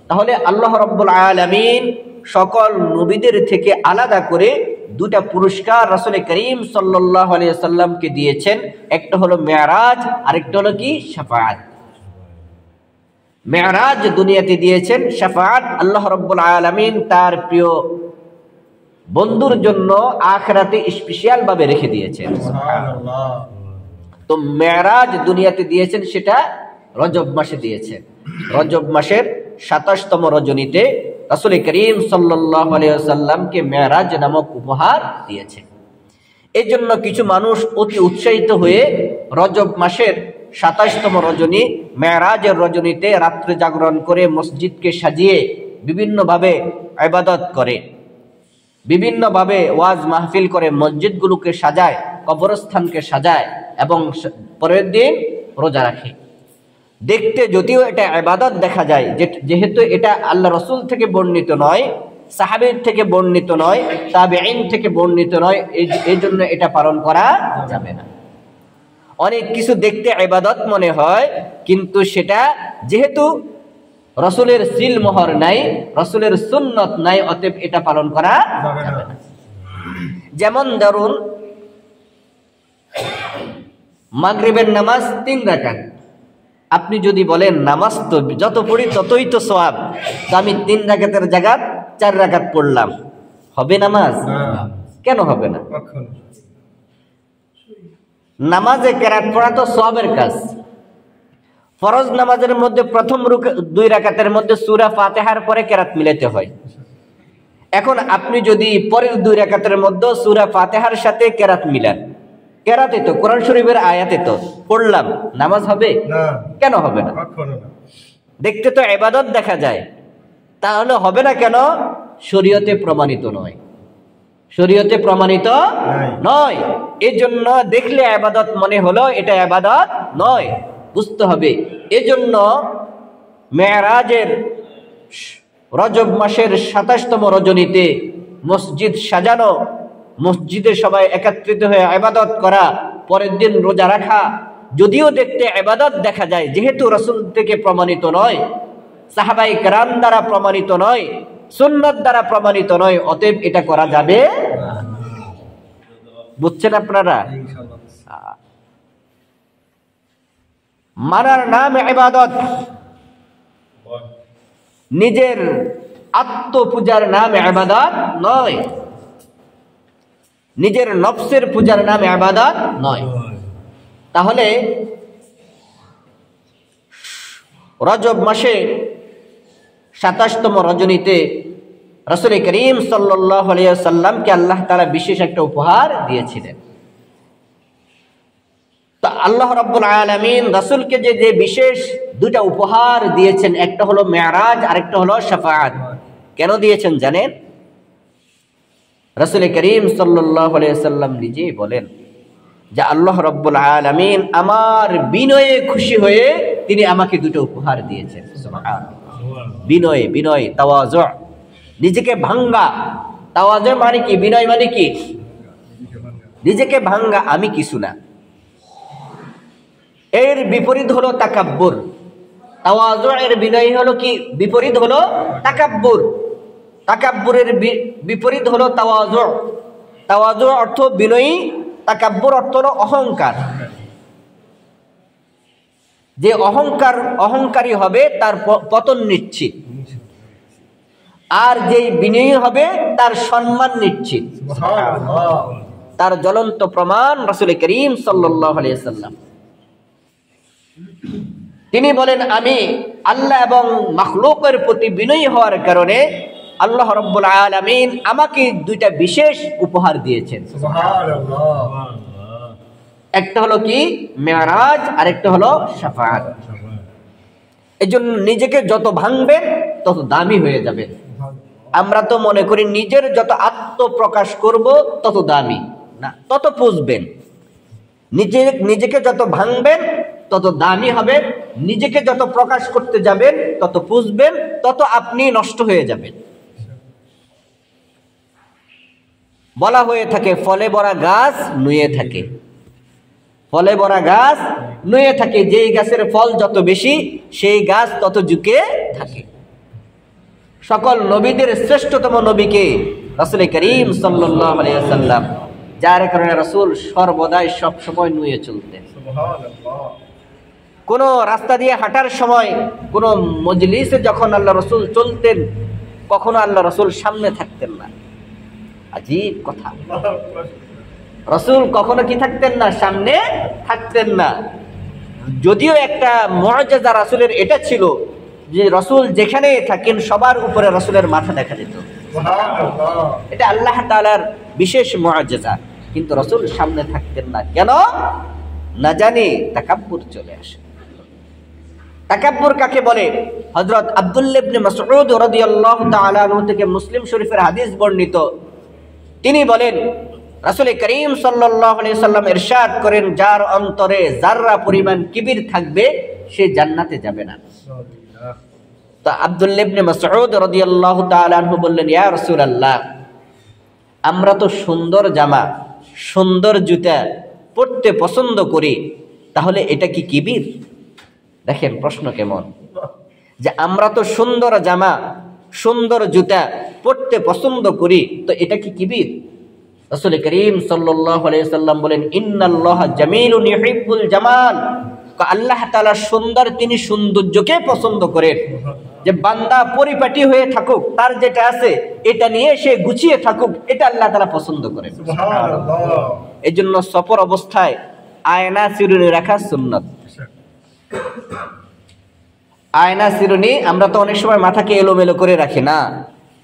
তাহলে আল্লাহ রাব্বুল আলামিন সকল নবীদের থেকে আলাদা করে দুটা পুরস্কার রাসূল করিম সাল্লাল্লাহু আলাইহি ওয়াসাল্লামকে দিয়েছেন। একটা হলো মেরাজ, আরেকটা হলো কি শাফাআত। মেরাজ দুনিয়াতে দিয়েছেন, শাফাআত আল্লাহ রাব্বুল আলামিন তার প্রিয় বন্ধুর জন্য আখিরাতে স্পেশাল ভাবে রেখে দিয়েছেন। সুবহানাল্লাহ। তো মেরাজ দুনিয়াতে দিয়েছেন, সেটা রজব মাসে দিয়েছেন। রজব মাসের 27তম রজনীতে রাসূল করিম সাল্লাল্লাহু আলাইহি ওয়াসাল্লামকে মেরাজ নামক উপহার দিয়েছেন। এই জন্য কিছু মানুষ অতি উৎসাহিত হয়ে রজব মাসের 27তম রজনী মেরাজের রজনীতে রাত্রে জাগরণ করে মসজিদকে সাজিয়ে বিভিন্নভাবে ইবাদত করে, বিভিন্নভাবে ওয়াজ মাহফিল করে, মসজিদগুলোকে সাজায়, কবরস্থানকে সাজায় এবং পরের দিন রোজা রাখে। দেখতে যদিও এটা ইবাদত দেখা যায়, যেহেতু এটা আল্লাহ রাসূল থেকে বর্ণিত নয়, সাহাবীর থেকে বর্ণিত নয়, তাবেঈন থেকে বর্ণিত নয়, এই জন্য এটা পালন করা যাবে না। অনেক কিছু দেখতে ইবাদত মনে হয়, কিন্তু সেটা যেহেতু রাসূলের সিল মোহর নাই, রাসূলের সুন্নত নাই, অতএব এটা পালন করা যাবে না। যেমন ধরুন মাগরিবের নামাজ 3 রাকাত। আপনি যদি বলেন নামাজ তো যত পড়ি ততই তো সওয়াব, তো আমি 3 রাকাতের জায়গায় 4 রাকাত পড়লাম, হবে নামাজ? কেন হবে না? নামাজে কেরাত পড়া তো সওয়াবের কাজ। ফরজ নামাজের মধ্যে প্রথম 2 রাকাতের মধ্যে সূরা ফাতিহার পরে কেরাত মিলাতে হয়। এখন আপনি যদি পরের 2 রাকাতের মধ্যে সূরা ফাতিহার সাথে কেরাত মিলান, কেরাতে তো কোরআন শরীফের আয়াতে তো পড়লাম, নামাজ হবে না? কেন হবে না? দেখতে তো ইবাদত দেখা যায়, তাহলে হবে না কেন? শরীয়তে প্রমাণিত নয়, শরীয়তে প্রমাণিত নয়। এজন্য দেখলে ইবাদত মনে হলো, এটা ইবাদত নয়, বুঝতে হবে। এজন্য মেরাজের রজব মাসের 27তম রজনীতে মসজিদ সাজানো, মসজিদে সবাই একত্রিত হয়ে ইবাদত করা, পরের দিন রোজা রাখা, যদিও দেখতে ইবাদত দেখা যায়, যেহেতু রাসূল থেকে প্রমাণিত নয়, সাহাবায়ে কেরাম দ্বারা প্রমাণিত নয়, সুন্নাত দ্বারা প্রমাণিত নয়, অতএব এটা করা যাবে না। বুঝছেন আপনারা? মানার নাম ইবাদত, নিজের আত্মপূজার নাম ইবাদত নয়, নিজের নফসের পূজার নাম ইবাদত নয়। তাহলে রজব মাসে 27তম রজনীতে রাসূল করিম সাল্লাল্লাহু আলাইহি ওয়াসাল্লামকে আল্লাহ তাআলা বিশেষ একটা উপহার দিয়েছিলেন। তো আল্লাহ রাব্বুল আলামিন রাসূলকে যে বিশেষ 2টা উপহার দিয়েছেন, একটা হলো মেরাজ, আরেকটা হলো শাফাআত। কেন দিয়েছেন জানেন? রাসূল করিম সাল্লাল্লাহু আলাইহি ওয়াসাল্লাম নিজেই বলেন যে আল্লাহ রাব্বুল আলামিন আমার বিনয়ে খুশি হয়ে তিনি আমাকে 2টা উপহার দিয়েছেন। সুবহানাল্লাহ। বিনয়, বিনয়, তাওয়াজু, নিজেকে ভাঙ্গা। তাওয়াজু মানে কি? বিনয় মানে কি? নিজেকে ভাঙ্গা, আমি কিছু না। এর বিপরীত হলো তাকাব্বুর। তাওয়াজু এর বিনয় হলো কি? বিপরীত হলো তাকাব্বুর। তাকাব্বুরের বিপরীত হলো তাওয়াজু। তাওয়াজু অর্থ বিনয়ী, তাকাব্বুর অর্থ হলো অহংকার। যে অহংকারী হবে তার পতন নিশ্চিত, আর যেই বিনয়ী হবে তার সম্মান নিশ্চিত। তার জ্বলন্ত প্রমাণ রাসূল করিম সাল্লাল্লাহু আলাইহি ওয়াসাল্লাম। তিনি বলেন আমি আল্লাহ এবং মাখলুকের প্রতি বিনয়ী হওয়ার কারণে আল্লাহ রাব্বুল আলামিন আমাকে 2টা বিশেষ উপহার দিয়েছেন। সুবহানাল্লাহ। একটা হলো কি? মেরাজ, আরেকটা হলো শাফাআত। এজন্য নিজেকে যত ভাঙবেন তত দামি হয়ে যাবেন। আমরা তো মনে করি নিজের যত আত্মপ্রকাশ করব তত দামি না, তত পুষবেন। নিজেকে যত ভাঙবেন তত দামি হবেন, নিজেকে যত প্রকাশ করতে যাবেন তত পুষবেন, তত আপনি নষ্ট হয়ে যাবেন। বলা হয়ে থাকে ফলে ভরা গাছ নুয়ে থাকে, ফলে ভরা গাছ নুয়ে থাকে। যেই গাছের ফল যত বেশি সেই গাছ তত ঝুঁকে থাকে। সকল নবীদের শ্রেষ্ঠতম নবীকে রাসূল করিম সাল্লাল্লাহু আলাইহি ওয়াসাল্লাম, যার কারণে রাসূল সর্বদাই সব সময় নুয়ে চলতেন। সুবহানাল্লাহ। কোন রাস্তা দিয়ে হাঁটার সময়, কোন মজলিসে যখন আল্লাহ রাসূল চলতেন, কখনো আল্লাহ রাসূল সামনে থাকতেন না। আজীব কথা, রাসূল কখনো কি থাকতেন না? সামনে থাকতেন না। যদিও একটা মুআজিজা রাসূলের এটা ছিল যে রাসূল যেখানে থাকেন সবার উপরে রাসূলের মাথা দেখা যেত। সুবহানাল্লাহ। এটা আল্লাহ তাআলার বিশেষ মুআজিজা। কিন্তু রাসূল সামনে থাকতেন না কেন? না জানি তাকাব্বুর চলে আসে। তাকাব্বুর কাকে বলে? হযরত আব্দুল্লাহ ইবনে মাসউদ রাদিয়াল্লাহু তাআলা আনহু থেকে মুসলিম শরীফের হাদিস বর্ণিত, তিনি বলেন রাসূল করিম সাল্লাল্লাহু আলাইহি সাল্লাম ইরশাদ করেন, যার অন্তরে যাররা পরিমাণ কিবির থাকবে সে জান্নাতে যাবে না। তো আব্দুল্লাহ ইবনে মাসউদ রাদিয়াল্লাহু তাআলা আনহু বললেন, ইয়া রাসূলুল্লাহ, আমরা তো সুন্দর জামা, সুন্দর জুতা পরতে পছন্দ করি, তাহলে এটা কি কিবির? দেখেন প্রশ্ন কেমন, যে আমরা তো সুন্দর জামা, সুন্দর জুতা পরতে পছন্দ করি, তো এটা কি কিবির? রাসূল করিম সাল্লাল্লাহু আলাইহি সাল্লাম বলেন, ইন্নাল্লাহা জামিলুন ইউহিব্বুল জামাল। আল্লাহ তাআলা সুন্দর, তিনি সৌন্দর্যকে পছন্দ করেন। যে বান্দা পরিপাটি হয়ে থাকুক, তার যেটা আছে এটা নিয়ে সে গুছিয়ে থাকুক, এটা আল্লাহ তাআলা পছন্দ করেন। সুবহানাল্লাহ। এজন্য সফর অবস্থায় আয়না চিরুনি রাখা সুন্নাত। আয়না চিরুনি আমরা তো অনেক সময় মাথাকে এলোমেলো করে রাখি না,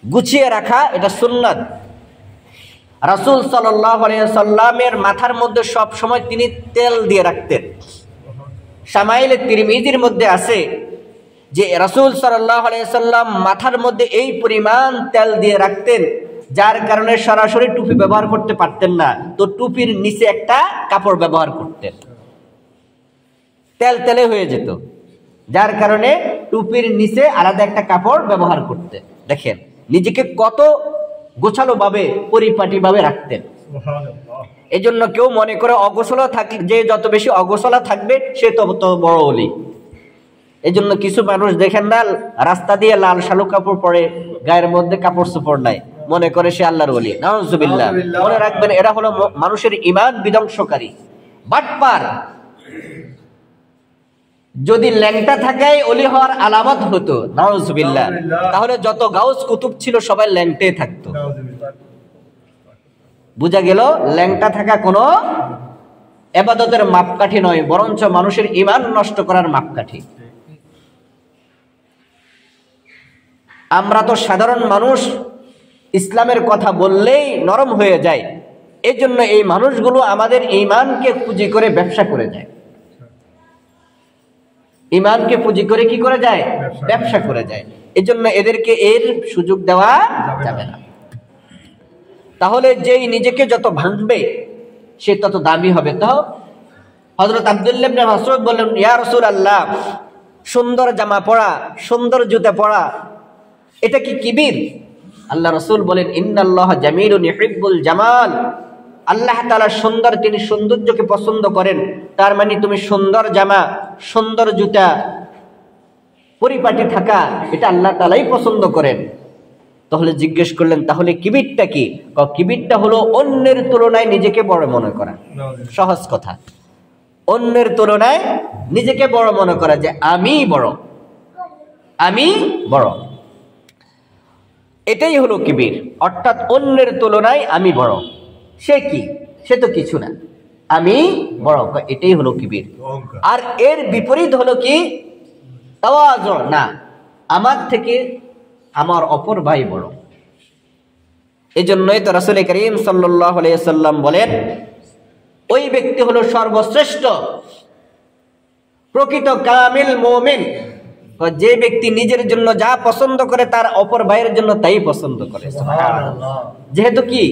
গুছিয়ে রাখা এটা সুন্নাত। রাসূল সাল্লাল্লাহু আলাইহি সাল্লামের মাথার মধ্যে সব সময় তিনি তেল দিয়ে রাখতেন। শামাইলে তিরমিজির মধ্যে আছে যে রাসূল সাল্লাল্লাহু আলাইহি সাল্লাম মাথার মধ্যে এই পরিমাণ তেল দিয়ে রাখতেন, যার কারণে সরাসরি টুপি ব্যবহার করতে পারতেন না, তো টুপির নিচে একটা কাপড় ব্যবহার করতেন, তেল তেলে হয়ে যেত, যার কারণে টুপির নিচে আলাদা একটা কাপড় ব্যবহার করতেন। দেখেন নিজেকে কত গোছালো ভাবে, পরিপাটি ভাবে রাখতেন। এই জন্য কেউ মনে করে অগোছলা থাকলে, যে যত বেশি অগোছলা থাকবে সে তত বড় ওলি। এই জন্য কিছু মানুষ দেখেন না, রাস্তা দিয়ে লাল শালু কাপড় পরে, গায়ের মধ্যে কাপড় চোপড় নাই, মনে করে সে আল্লাহর ওলি। নাউজুবিল্লাহ। মনে রাখবেন, এরা হলো মানুষের ঈমান বিধ্বংসকারী, বাটপার। যদি ল্যাংটা থাকাই ওলি হওয়ার আলামত হতো, নাউজুবিল্লাহ, তাহলে যত গাউস কুতুব ছিল সবাই ল্যাংটে থাকতো। বুঝা গেল ল্যাংটা থাকা কোনো ইবাদতের মাপকাঠি নয়, বরঞ্চ মানুষের ঈমান নষ্ট করার মাপকাঠি। আমরা তো সাধারণ মানুষ, ইসলামের কথা বললেই নরম হয়ে যায়। এই জন্য এই মানুষগুলো আমাদের ঈমানকে পুঁজি করে ব্যবসা করে যায়। ঈমানকে পুঁজি করে কি করে যায়? ব্যবসা করে যায়। এই জন্য এদেরকে এর সুযোগ দেওয়া যাবে না। তাহলে যেই নিজেকে যত ভাঙবে সে তত দামি হবে। তো হযরত আব্দুল্লাহ ইবনে মাসউদ বললেন, ইয়া রাসূলুল্লাহ, সুন্দর জামা পরা, সুন্দর জুতা পরা, এটা কি কিবির? আল্লাহ রাসূল বলেন, ইন্নাল্লাহা জামিলুন ইউহিব্বুল জামাল। আল্লাহ তাআলা সুন্দর, তিনি সৌন্দর্যকে পছন্দ করেন। তার মানে তুমি সুন্দর জামা, সুন্দর জুতা, পরিপাটি থাকা, এটা আল্লাহ তাআলাই পছন্দ করেন। তাহলে জিজ্ঞেস করলেন, তাহলে কিবিরটা কি? কিবিরটা হলো অন্যের তুলনায় নিজেকে বড় মনে করা। সহজ কথা, অন্যের তুলনায় নিজেকে বড় মনে করা, যে আমি বড়, আমি বড়, এটাই হলো কিবির। অর্থাৎ অন্যের তুলনায় আমি বড়। সে কি? সে তো কিছু না, আমি বড়, এটাই হলো কিবির। আর এর বিপরীত হলো কি? তাওয়াজু, না, আমার থেকে আমার অপর ভাই বড়। এই জন্যই তো রাসূল করিম সাল্লাল্লাহু আলাইহি সাল্লাম বলেন, ওই ব্যক্তি হলো সর্বশ্রেষ্ঠ প্রকৃত কামিল মুমিন, যে ব্যক্তি নিজের জন্য যা পছন্দ করে তার অপর ভাইয়ের জন্য তাই পছন্দ করে। সুবহানাল্লাহ। যেহেতু কি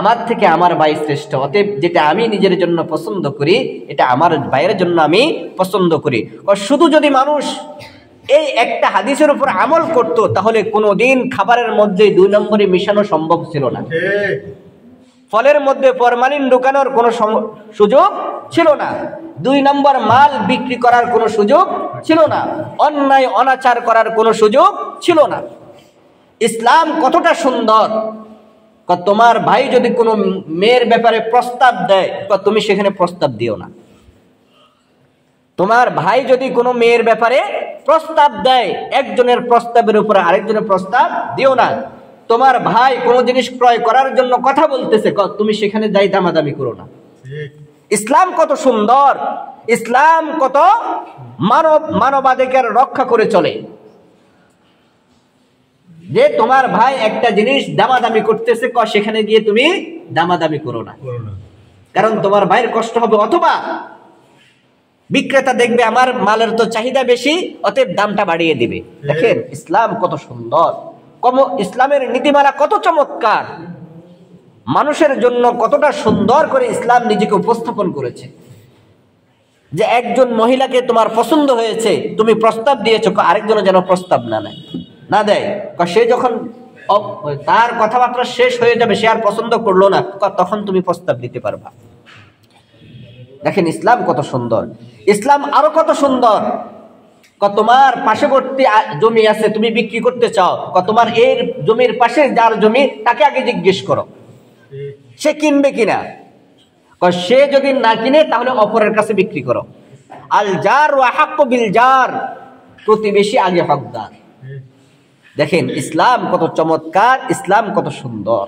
আমার থেকে আমার ভাই শ্রেষ্ঠ, অতএব যেটা আমি নিজের জন্য পছন্দ করি এটা আমার ভাইয়ের জন্য আমি পছন্দ করি। শুধু যদি মানুষ এই একটা হাদিসের উপর আমল করত, তাহলে কোনোদিন খাবারের মধ্যে 2 নম্বরে মিশানো সম্ভব ছিল না, ফলের মধ্যে ফরমালিন ঢোকানোর কোনো সুযোগ ছিল না, 2 নম্বর মাল বিক্রি করার কোনো সুযোগ ছিল না, অন্যায় অনাচার করার কোনো সুযোগ ছিল না। ইসলাম কতটা সুন্দর। তোমার ভাই যদি কোনো মেয়ের ব্যাপারে প্রস্তাব দেয়, তুমি সেখানে প্রস্তাব দিও না। তোমার ভাই যদি কোনো মেয়ের ব্যাপারে প্রস্তাব দেয়, একজনের প্রস্তাবের উপরে আরেকজনের প্রস্তাব দিও না। তোমার ভাই কোনো জিনিস ক্রয় করার জন্য কথা বলতেছে, তুমি সেখানে যাই দামাদামি করো না। ইসলাম কত সুন্দর, ইসলাম কত মানবাধিকার রক্ষা করে চলে। যে তোমার ভাই একটা জিনিস দামাদামি করতেছে, সেখানে গিয়ে তুমি দামাদামি করো না, কারণ তোমার ভাইয়ের কষ্ট হবে। অথবা বিক্রেতা দেখবে আমার মালের তো চাহিদা বেশি, অতএব দামটা বাড়িয়ে দিবে। দেখেন ইসলাম কত সুন্দর, ইসলামের নীতিমালা কত চমৎকার, মানুষের জন্য কতটা সুন্দর করে ইসলাম নিজেকে উপস্থাপন করেছে। যে একজন মহিলাকে তোমার পছন্দ হয়েছে, তুমি প্রস্তাব দিয়েছো, আরেকজনের যেন প্রস্তাব না দেয়। সে যখন তার কথাবার্তা শেষ হয়ে যাবে, সে আর পছন্দ করলো না, তখন তুমি প্রস্তাব দিতে পারবা। দেখেন ইসলাম কত সুন্দর। ইসলাম আরো কত সুন্দর, তোমার পার্শ্ববর্তী জমি আছে, তুমি বিক্রি করতে চাও, তোমার এই জমির পাশে যার জমি, তাকে আগে জিজ্ঞেস করো সে কিনবে কিনা। সে যদি না কিনে, তাহলে অপরের কাছে বিক্রি করো। আল জার ওয়া হাক্কু বিল জার, প্রতিবেশী আগে হকদার। দেখেন ইসলাম কত চমৎকার, ইসলাম কত সুন্দর।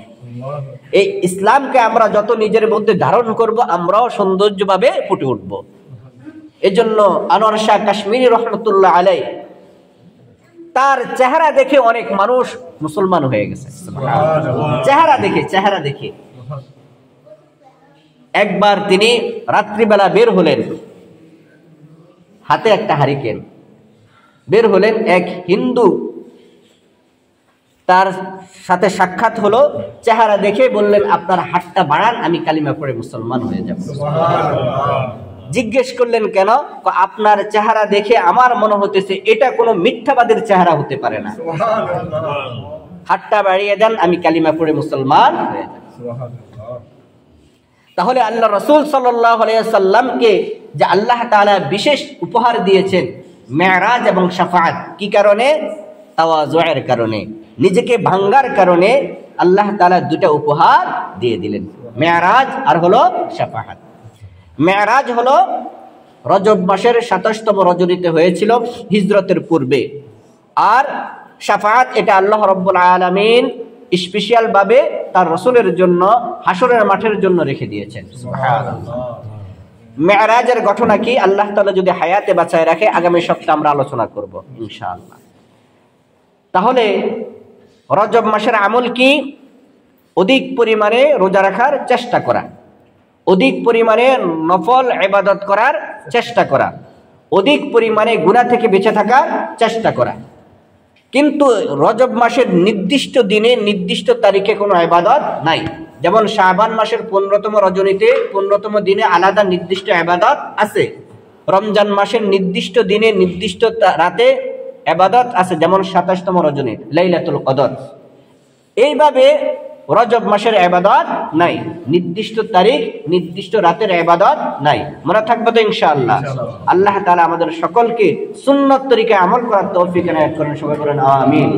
এই ইসলামকে আমরা যত নিজের মধ্যে ধারণ করব, আমরাও সৌন্দর্যভাবে ফুটে উঠবো। এই জন্য আনোয়ার শাহ কাশ্মীরি রহমতুল্লাহ আলাইহি, তার চেহারা দেখে অনেক মানুষ মুসলমান হয়ে গেছে। চেহারা দেখে একবার তিনি রাত্রিবেলা বের হলেন, হাতে একটা হারিকেন, বের হলেন। এক হিন্দু তার সাথে সাক্ষাৎ হলো, চেহারা দেখে বললেন, আপনার হাতটা বাড়ান, আমি কালিমা পড়ে মুসলমান হয়ে যাব। জিজ্ঞেস করলেন কেন? আপনার চেহারা দেখে আমার মনে হতেছে এটা কোনো মিথ্যাবাদের চেহারা হতে পারে না। হাতটা বাড়িয়ে দেন, আমি কালিমা পড়ে মুসলমান হয়ে যাব। তাহলে আল্লাহ রাসূল সাল্লাল্লাহু আলাইহি ওয়াসাল্লামকে যে আল্লাহ তাআলা বিশেষ উপহার দিয়েছেন মেরাজ এবং শাফাআত, কি কারণে? তাওয়াজুয়ের কারণে, নিজেকে ভাঙ্গার কারণে আল্লাহ তাআলা দুটো উপহার দিয়ে দিলেন, মেরাজ আর হলো শাফাআত। মেরাজ হলো রজব মাসের ২৭তম রজনীতে হয়েছিল হিজরতের পূর্বে, আর শাফাআত এটা আল্লাহ রাব্বুল আলামিন স্পেশাল ভাবে তার রাসূলের জন্য হাসরের মাঠের জন্য রেখে দিয়েছেন। সুবহানাল্লাহ। মেরাজের ঘটনা কি, আল্লাহ তাআলা যদি হায়াতে বাঁচায় রাখে, আগামী সপ্তাহে আমরা আলোচনা করব ইনশাআল্লাহ। তাহলে রজব মাসের আমল কি? অধিক পরিমাণে রোজা রাখার চেষ্টা করা, অধিক পরিমাণে নফল ইবাদত করার চেষ্টা করা, অধিক পরিমাণে গুনাহ থেকে বেঁচে থাকার চেষ্টা করা। কিন্তু রজব মাসের নির্দিষ্ট দিনে নির্দিষ্ট তারিখে কোনো ইবাদত নাই। যেমন শাবান মাসের 15তম রজনীতে 15তম দিনে আলাদা নির্দিষ্ট ইবাদত আছে, রমজান মাসের নির্দিষ্ট দিনে নির্দিষ্ট রাতে ইবাদত আছে, যেমন 27তম রজনী লাইলাতুল কদর। এইভাবে রজব মাসের ইবাদত নাই, নির্দিষ্ট তারিখ নির্দিষ্ট রাতের ইবাদত নাই। মনে থাকবে তো ইনশাআল্লাহ। আল্লাহ তাআলা আমাদের সকলকে সুন্নাত তরিকায় আমল করার তৌফিক এনায়েত করেন। সবাই বলেন আমিন।